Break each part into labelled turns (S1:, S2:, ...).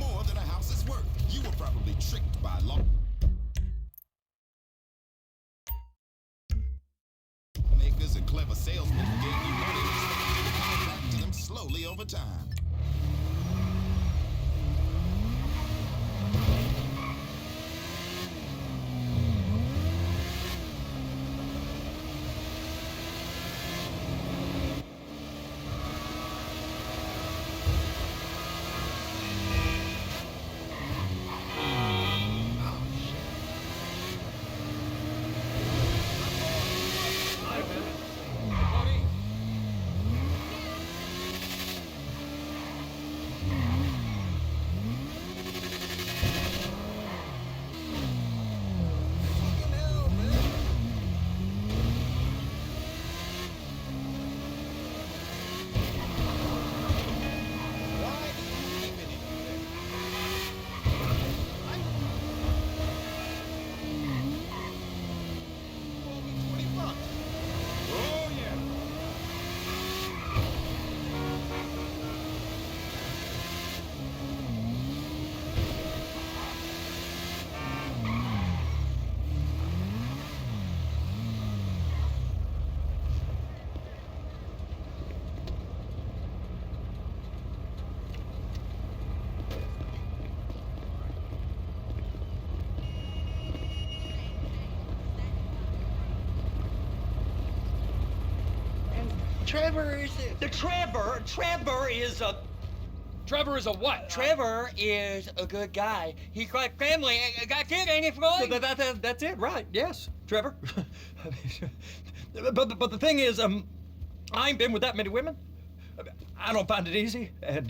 S1: more than a house is worth. You were probably tricked by law makers and clever salesmen who gave you money and expected you to come back to them slowly over time.
S2: Trevor is a what?
S3: Trevor is a good guy. He's like family. Got kid, ain't he, Floyd?
S2: That's it, right? Yes, Trevor. but the thing is, I ain't been with that many women. I don't find it easy, and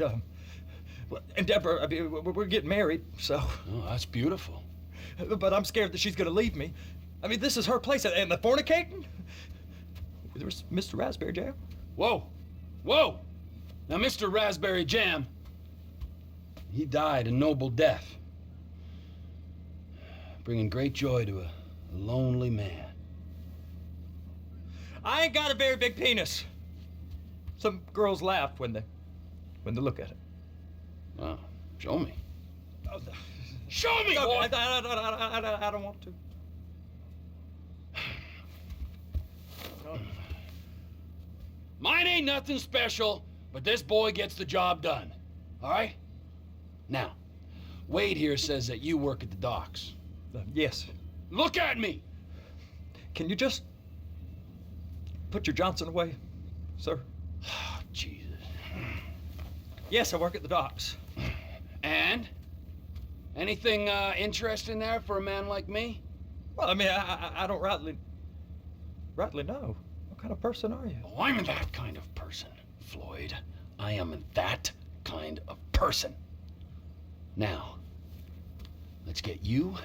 S2: Deborah, I mean, we're getting married, so.
S4: Oh, that's beautiful.
S2: But I'm scared that she's gonna leave me. I mean, this is her place, and the fornicating. There's Mr. Raspberry Jam.
S4: Whoa, whoa! Now, Mr. Raspberry Jam, he died a noble death, bringing great joy to a lonely man.
S2: I ain't got a very big penis. Some girls laugh when they look at it.
S4: Oh, show me.
S2: Oh,
S4: Show me,
S2: no,
S4: boy!
S2: I don't want to. No.
S4: Mine ain't nothing special, but this boy gets the job done. All right? Now, Wade here says that you work at the docks.
S2: Yes.
S4: Look at me!
S2: Can you just put your Johnson away, sir?
S4: Oh, Jesus.
S2: Yes, I work at the docks.
S4: And? Anything interesting there for a man like me?
S2: Well, I mean, I don't rightly know. What kind of person are you?
S4: Oh, I'm that kind of person, Floyd. I am that kind of person. Now, let's get you,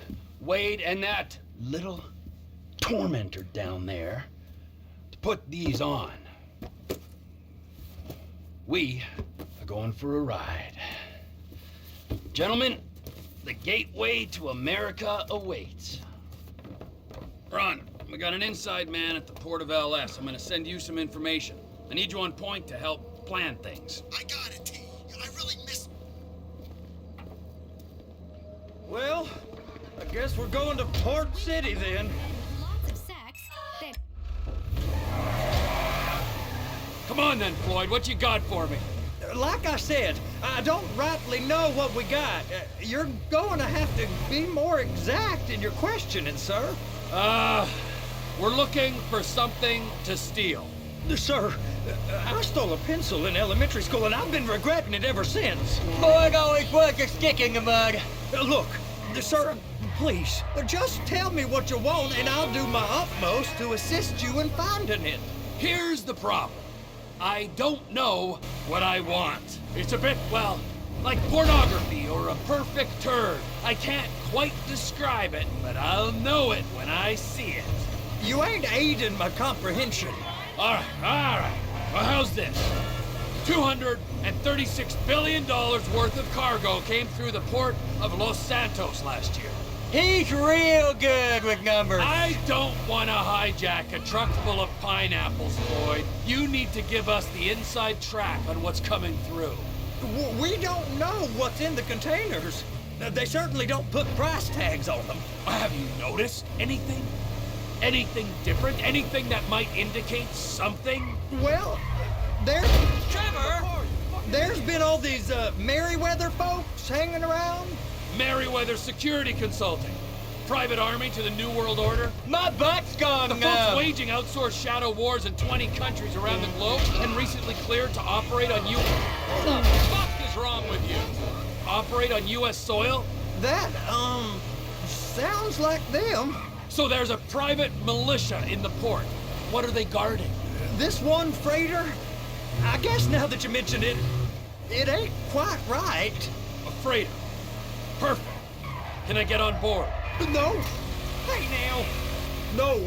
S4: Wade, and that little tormentor down there to put these on. We are going for a ride. Gentlemen, the gateway to America awaits. Ron, we got an inside man at the port of LS. I'm gonna send you some information. I need you on point to help plan things.
S1: I got it, T. I really missed.
S2: Well, I guess we're going to Port City then.
S5: Lots of sex. That
S4: Come on then, Floyd, what you got for me?
S2: Like I said, I don't rightly know what we got. You're going to have to be more exact in your questioning, sir.
S4: We're looking for something to steal.
S2: Sir, I stole a pencil in elementary school, and I've been regretting it ever since.
S3: Floyd always puts a stick in the mud.
S2: Look, sir, please, just tell me what you want, and I'll do my utmost to assist you in finding it.
S4: Here's the problem. I don't know what I want. It's a bit, well, like pornography or a perfect turd. I can't quite describe it, but I'll know it when I see it.
S2: You ain't aiding my comprehension.
S4: All right. Well, how's this? $236 billion worth of cargo came through the port of Los Santos last year.
S3: He's real good with numbers.
S4: I don't want to hijack a truck full of pineapples, Floyd. You need to give us the inside track on what's coming through.
S2: We don't know what's in the containers. They certainly don't put price tags on them.
S6: Have you noticed anything? Anything different? Anything that might indicate something?
S2: Well,
S3: Trevor!
S2: there's been all these Merryweather folks hanging around.
S6: Merryweather Security Consulting. Private army to the New World Order.
S3: My butt's gone
S6: The folks waging outsourced shadow wars in 20 countries around the globe and recently cleared to operate on What the fuck is wrong with you? Operate on U.S. soil?
S2: That, sounds like them.
S6: So there's a private militia in the port. What are they guarding?
S2: This one freighter, I guess now that you mention it, it ain't quite right.
S6: A freighter. Perfect. Can I get on board?
S2: No. Hey now. No,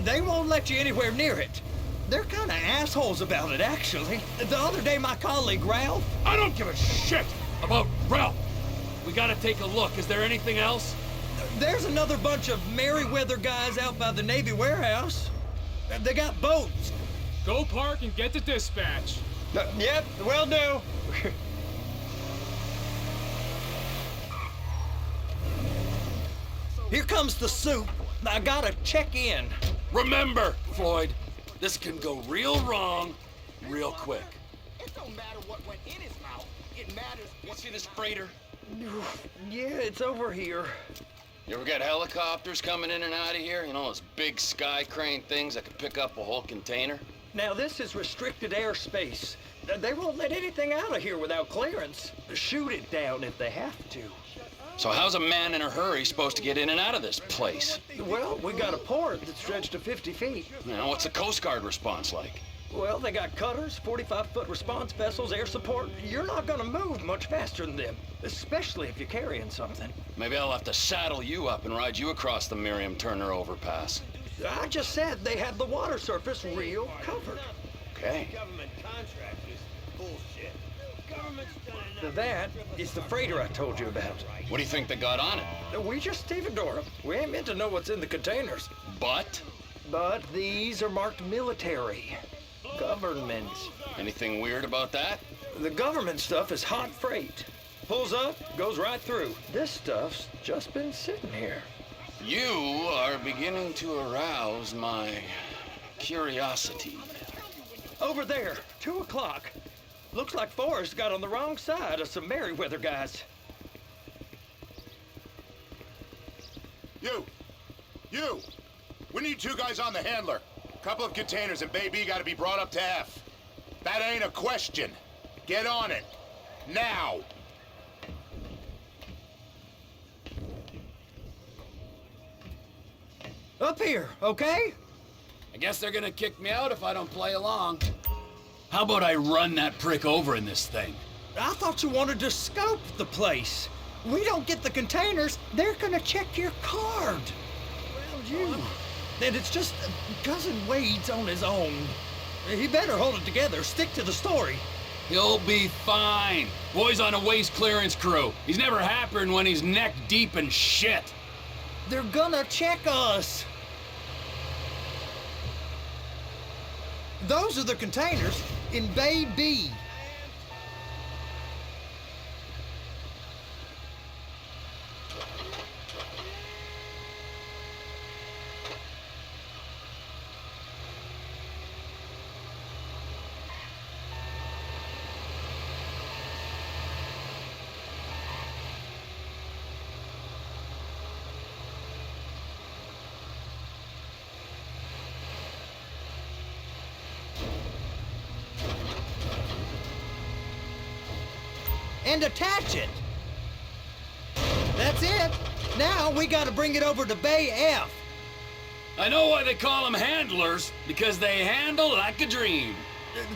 S2: they won't let you anywhere near it. They're kind of assholes about it, actually. The other day, my colleague Ralph.
S6: I don't give a shit about Ralph. We gotta take a look. Is there anything else?
S2: There's another bunch of Merryweather guys out by the Navy warehouse. They got boats.
S7: Go park and get to dispatch.
S2: Yep, will do. Here comes the soup. I gotta check in.
S6: Remember, Floyd, this can go real wrong real quick.
S1: It don't matter what went in his mouth. It matters what
S4: See this freighter?
S2: Yeah, it's over here.
S4: You ever got helicopters coming in and out of here? You know, those big sky crane things that could pick up a whole container?
S2: Now, this is restricted airspace. They won't let anything out of here without clearance. Shoot it down if they have to.
S4: So how's a man in a hurry supposed to get in and out of this place?
S2: Well, we got a port that's stretched to 50 feet.
S4: You know, what's the Coast Guard response like?
S2: Well, they got cutters, 45-foot response vessels, air support. You're not gonna move much faster than them, especially if you're carrying something.
S4: Maybe I'll have to saddle you up and ride you across the Miriam Turner overpass.
S2: I just said they had the water surface real covered.
S4: Okay.
S8: Government contractors. Bullshit. Government's done enough.
S2: That is the freighter I told you about.
S4: What do you think they got on it?
S2: We just stevedore them. We ain't meant to know what's in the containers.
S4: But?
S2: But these are marked military. Government.
S4: Anything weird about that?
S2: The government stuff is hot freight. Pulls up, goes right through. This stuff's just been sitting here.
S4: You are beginning to arouse my curiosity.
S2: Over there, 2 o'clock. Looks like Forrest got on the wrong side of some Merryweather guys.
S1: You! We need 2 guys on the handler. Couple of containers and Bay B gotta be brought up to F. That ain't a question. Get on it. Now!
S2: Up here, okay?
S6: I guess they're gonna kick me out if I don't play along. How about I run that prick over in this thing?
S2: I thought you wanted to scope the place. We don't get the containers, they're gonna check your card. Well, you. And it's just Cousin Wade's on his own. He better hold it together, stick to the story.
S6: He'll be fine. Boy's on a waste clearance crew. He's never happier when he's neck deep in shit.
S2: They're gonna check us. Those are the containers in Bay B. And attach it. That's it. Now we gotta bring it over to Bay F.
S6: I know why they call them handlers, because they handle like a dream.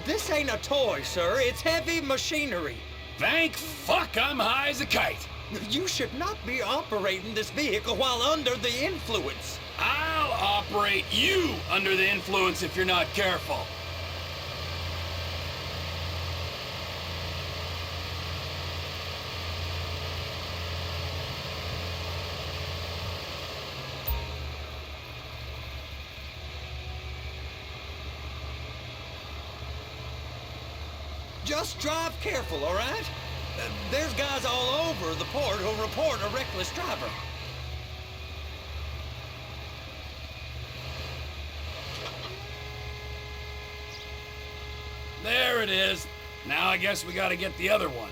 S2: This ain't a toy, sir. It's heavy machinery.
S6: Thank fuck I'm high as a kite.
S2: You should not be operating this vehicle while under the influence.
S6: I'll operate you under the influence if you're not careful.
S2: Just drive careful, all right? There's guys all over the port who'll report a reckless driver.
S6: There it is. Now I guess we gotta get the other one.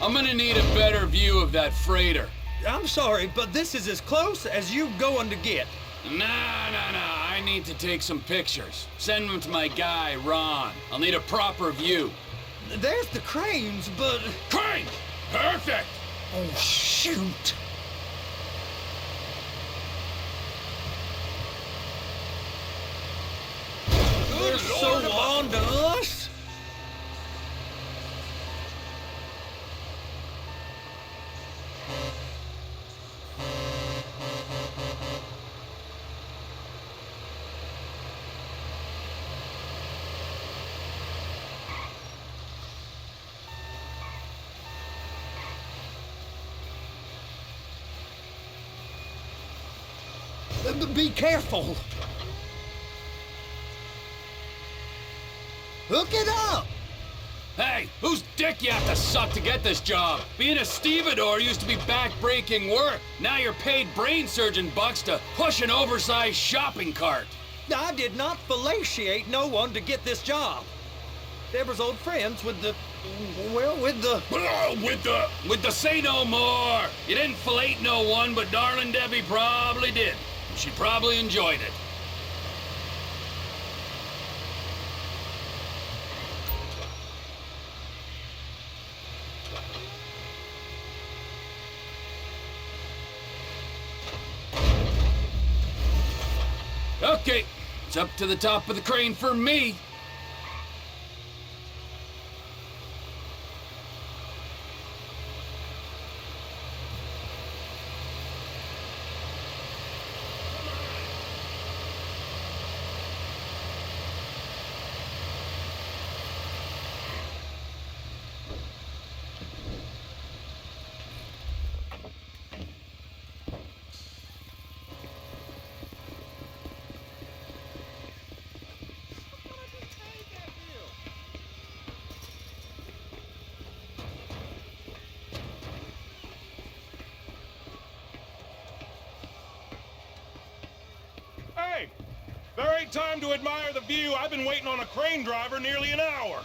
S6: I'm gonna need a better view of that freighter.
S2: I'm sorry, but this is as close as you going to get.
S6: Nah. I need to take some pictures. Send them to my guy, Ron. I'll need a proper view.
S2: There's the cranes, but...
S6: Crane! Perfect!
S2: Oh, shoot! They're so on to us? Be careful! Hook it up!
S6: Hey, whose dick you have to suck to get this job? Being a stevedore used to be back-breaking work. Now you're paid brain surgeon bucks to push an oversized shopping cart.
S2: I did not fellatiate no one to get this job. Deborah's old friends with the... well, with the...
S6: With the say no more. You didn't fillet no one, but darling Debbie probably did. She probably enjoyed it. Okay, it's up to the top of the crane for me.
S9: Hey, there ain't time to admire the view. I've been waiting on a crane driver nearly an hour.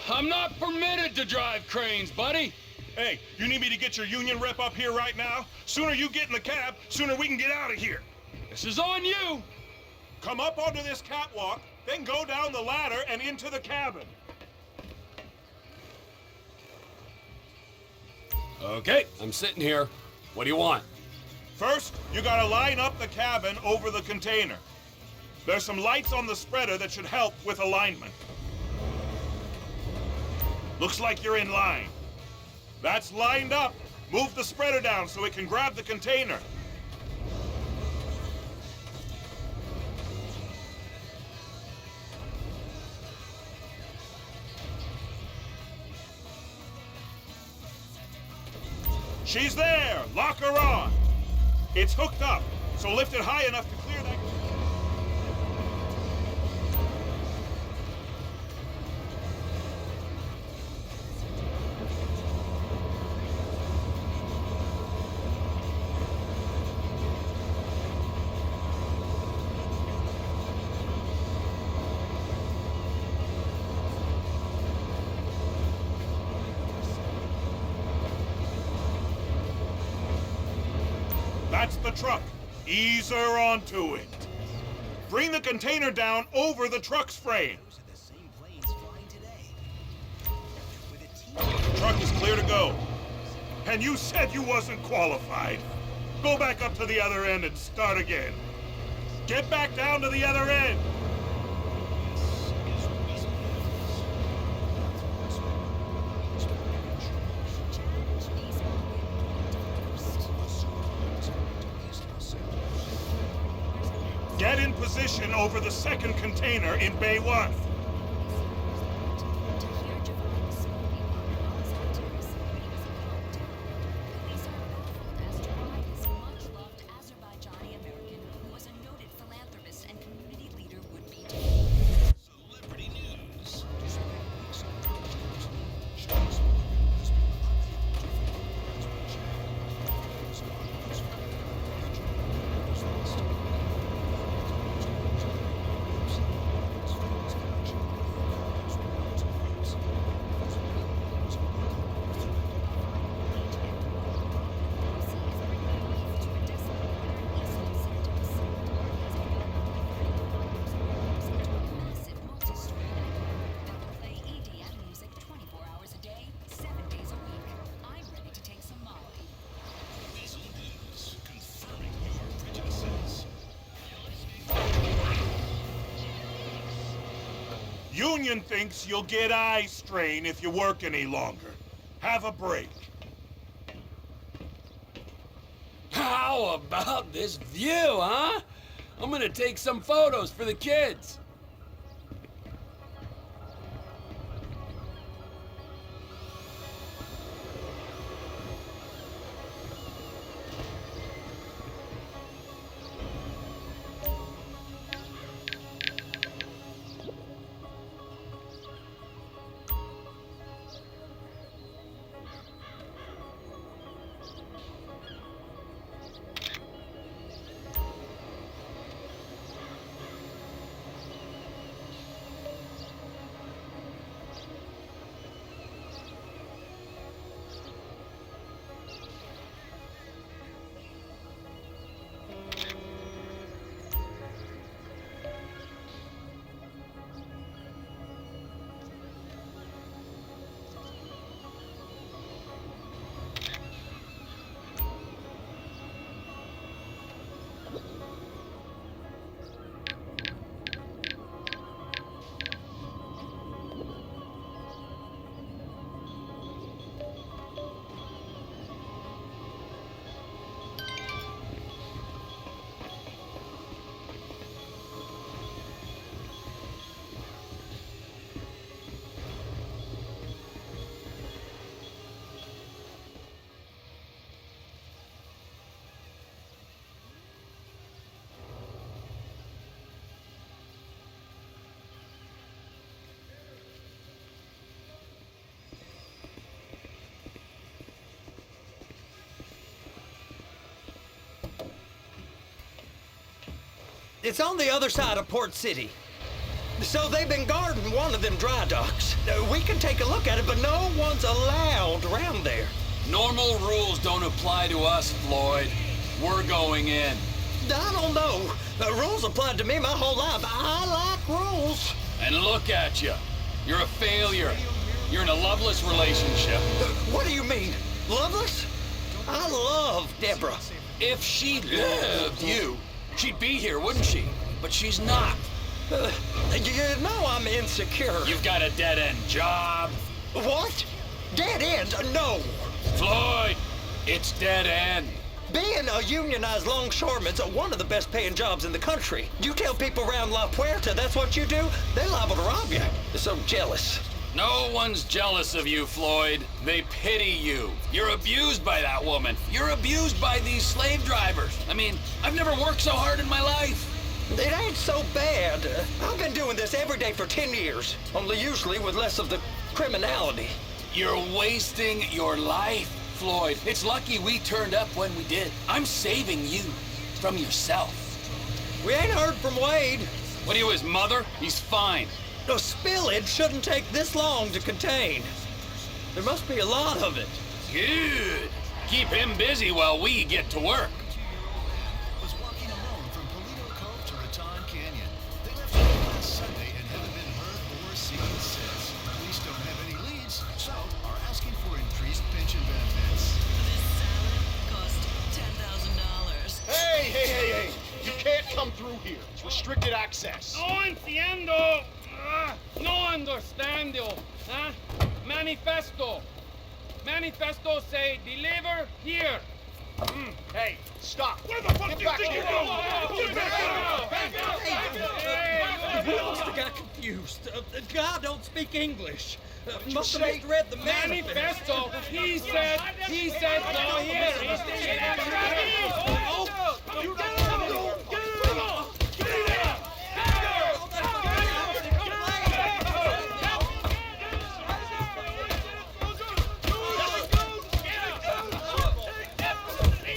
S6: I'm not permitted to drive cranes, buddy.
S9: Hey, you need me to get your union rep up here right now? Sooner you get in the cab, sooner we can get out of here.
S6: This is on you.
S9: Come up onto this catwalk, then go down the ladder and into the cabin.
S6: Okay, I'm sitting here. What do you want?
S9: First, you gotta line up the cabin over the container. There's some lights on the spreader that should help with alignment. Looks like you're in line. That's lined up. Move the spreader down so it can grab the container. She's there! Lock her on! It's hooked up, so lift it high enough to clear that... That's the truck. Ease her onto it. Bring the container down over the truck's frame. The truck is clear to go. And you said you wasn't qualified. Go back up to the other end and start again. Get back down to the other end. Get in position over the second container in Bay 1. Union thinks you'll get eye strain if you work any longer. Have a break.
S6: How about this view, huh? I'm gonna take some photos for the kids.
S2: It's on the other side of Port City. So they've been guarding one of them dry docks. We can take a look at it, but no one's allowed around there.
S6: Normal rules don't apply to us, Floyd. We're going in.
S2: I don't know. Rules applied to me my whole life. I like rules.
S6: And look at you. You're a failure. You're in a loveless relationship.
S2: What do you mean? Loveless? I love Deborah.
S6: If she loved you, she'd be here, wouldn't she? But she's not.
S2: You know I'm insecure.
S6: You've got a dead-end job.
S2: What? Dead end? No.
S6: Floyd, it's dead end.
S2: Being a unionized longshoreman's one of the best paying jobs in the country. You tell people around La Puerta that's what you do, they're liable to rob you. They're so jealous.
S6: No one's jealous of you, Floyd. They pity you. You're abused by that woman. You're abused by these slave drivers. I mean, I've never worked so hard in my life.
S2: It ain't so bad. I've been doing this every day for 10 years, only usually with less of the criminality.
S6: You're wasting your life, Floyd. It's lucky we turned up when we did. I'm saving you from yourself.
S2: We ain't heard from Wade.
S6: What are you, his mother? He's fine.
S2: A spillage shouldn't take this long to contain. There must be a lot of it.
S6: Good. Keep him busy while we get to work.
S10: Was walking alone from Polito Cove to Raton Canyon. They left last Sunday and haven't been heard or seen since. Police don't have any leads, so are asking for increased pension benefits.
S11: This salad cost $10,000.
S8: Hey! You can't come through here. It's restricted access.
S7: No entiendo. No understando. Huh? Manifesto. Manifesto say deliver here.
S8: Hey, stop.
S7: Where the fuck
S8: Get
S7: do
S8: back
S7: you think
S8: here.
S7: you're going?
S2: We must have got confused. God don't speak English. Must have
S8: say?
S2: misread the manifesto.
S7: Manifesto. He said go here.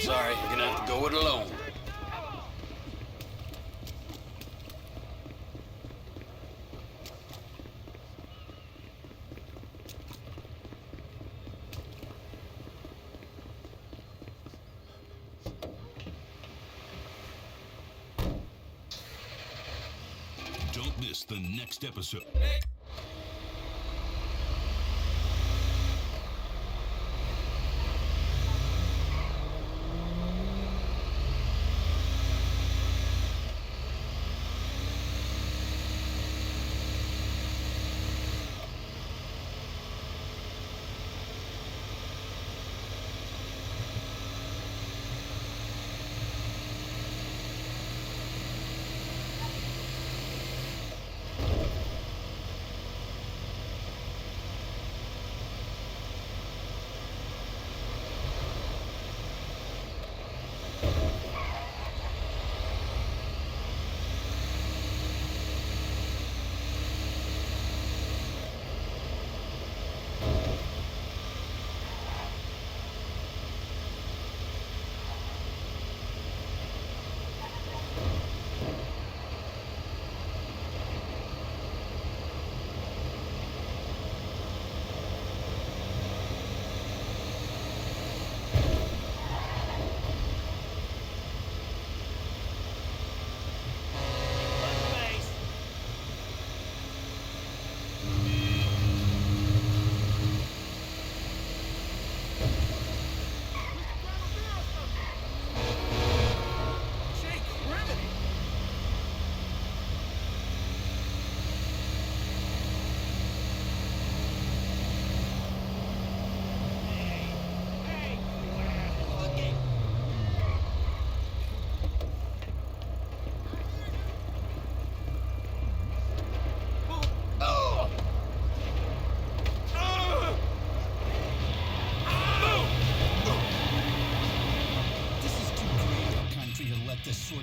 S6: Sorry, you're gonna have to go it alone.
S10: Don't miss the next episode.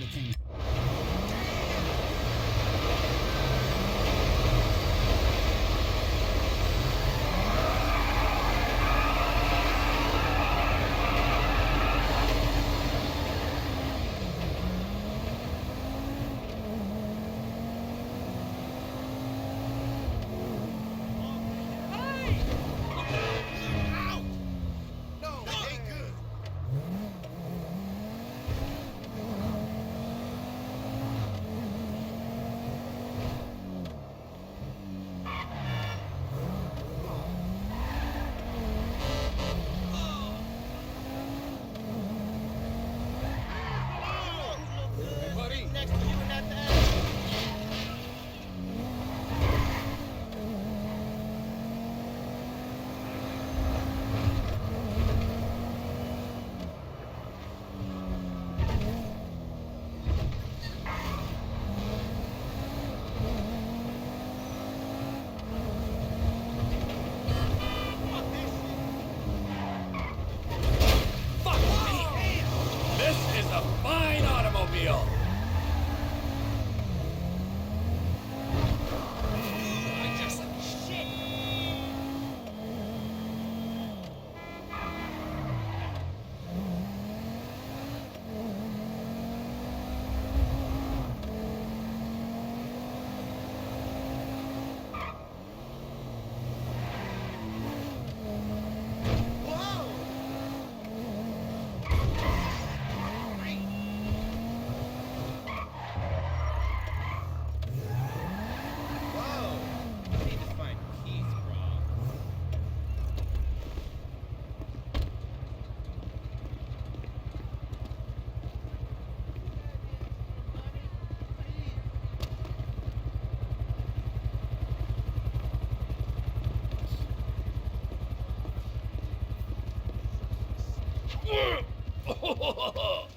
S4: things.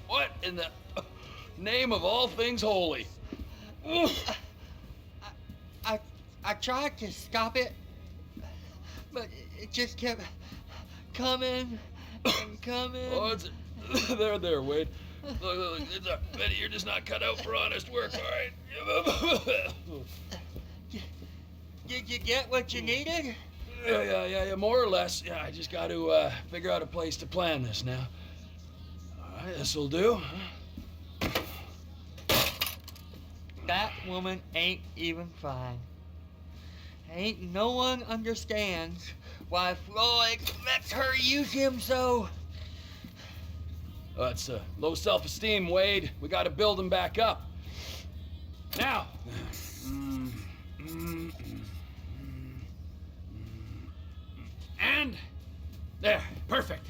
S6: What in the name of all things holy?
S3: I tried to stop it, but it just kept coming and coming.
S6: Oh, it's there, Wade. Look, Betty, you're just not cut out for honest work, all right?
S3: Did you get what you needed?
S6: Yeah, more or less. Yeah, I just got to figure out a place to plan this now. All right, this'll do.
S3: That woman ain't even fine. Ain't no one understands why Floyd lets her use him so.
S6: That's low self-esteem, Wade. We got to build him back up. Now. And there, perfect.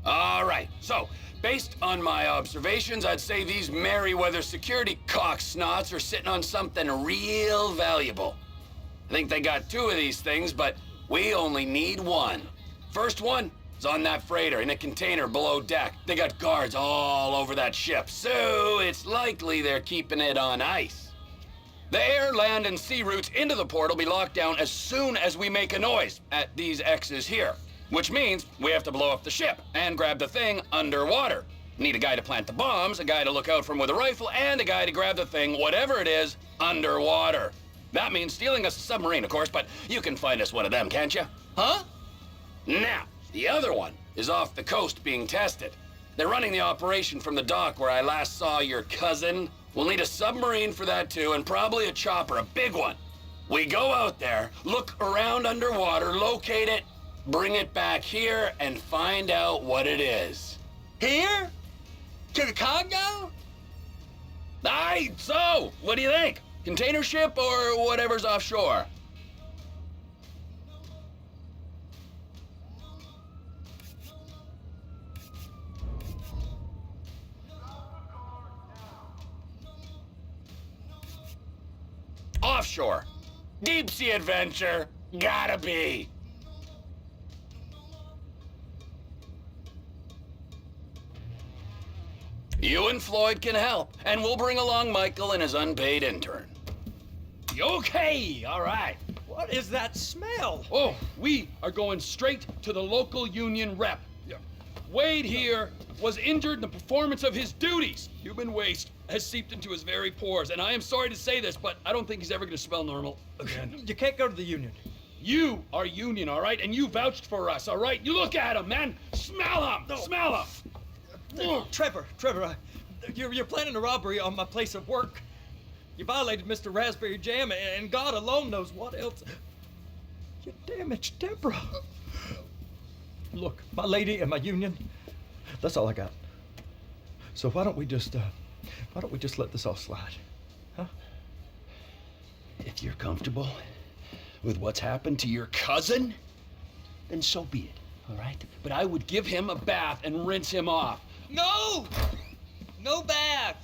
S6: All right, so based on my observations, I'd say these Merryweather security cocksnots are sitting on something real valuable. I think they got 2 of these things, but we only need 1. First one is on that freighter in a container below deck. They got guards all over that ship, so it's likely they're keeping it on ice. The air, land, and sea routes into the port will be locked down as soon as we make a noise at these X's here. Which means we have to blow up the ship and grab the thing underwater. Need a guy to plant the bombs, a guy to look out for him with a rifle, and a guy to grab the thing, whatever it is, underwater. That means stealing us a submarine, of course, but you can find us one of them, can't you? Huh? Now, the other one is off the coast being tested. They're running the operation from the dock where I last saw your cousin. We'll need a submarine for that too, and probably a chopper, a big one. We go out there, look around underwater, locate it, bring it back here, and find out what it is.
S3: Here? To the Congo?
S6: Aye, so, what do you think? Container ship or whatever's offshore? Offshore. Deep sea adventure. Gotta be. You and Floyd can help, and we'll bring along Michael and his unpaid intern. Okay, all right.
S2: What is that smell?
S6: Oh, we are going straight to the local union rep. Wade here was injured in the performance of his duties. Human waste has seeped into his very pores, and I am sorry to say this, but I don't think he's ever gonna smell normal again.
S2: You can't go to the union.
S6: You are union, all right? And you vouched for us, all right? You look at him, man. Smell him.
S2: No.
S6: Smell him.
S2: Trevor, you're planning a robbery on my place of work. You violated Mr. Raspberry Jam, and God alone knows what else. You damaged Deborah. Look, my lady and my union, that's all I got. So why don't we just let this all slide, huh?
S4: If you're comfortable with what's happened to your cousin, then so be it, all right?
S6: But I would give him a bath and rinse him off.
S3: No! No bath!